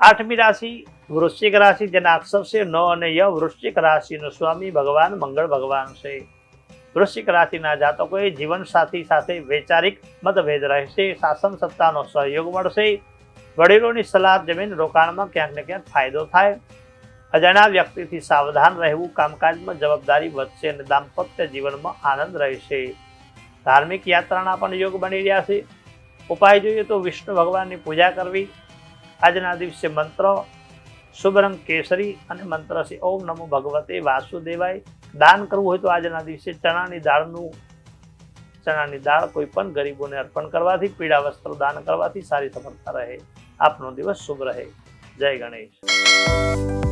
આઠમી રાશિ વૃશ્ચિક રાશિ, જેના અક્ષર છે ન અને ય. વૃશ્ચિક રાશિનો સ્વામી ભગવાન મંગળ ભગવાન છે. વૃશ્ચિક રાશિના જાતકોએ જીવન સાથી સાથે વૈચારિક મતભેદ રહેશે. શાસન સત્તાનો સહયોગ મળશે. વડીલોની સલાહ જમીન રોકાણમાં ક્યાંક ને ક્યાંક ફાયદો થાય. અજાણ્યા વ્યક્તિથી સાવધાન રહેવું. કામકાજમાં જવાબદારી વધશે અને દાંપત્ય જીવનમાં આનંદ રહેશે. ધાર્મિક યાત્રાના પણ યોગ બની રહ્યા છે. ઉપાય જોઈએ તો વિષ્ણુ ભગવાનની પૂજા કરવી. આજના દિવસે મંત્ર શુભ રંગ કેસરી અને મંત્ર છે ઓમ નમો ભગવતે વાસુદેવાય. દાન કરવું હોય તો આજના દિવસે ચણાની દાળ કોઈ પણ ગરીબોને અર્પણ કરવાથી, પીળા વસ્ત્રો દાન કરવાથી સારી સફળતા રહે. આપનો દિવસ શુભ રહે. જય ગણેશ.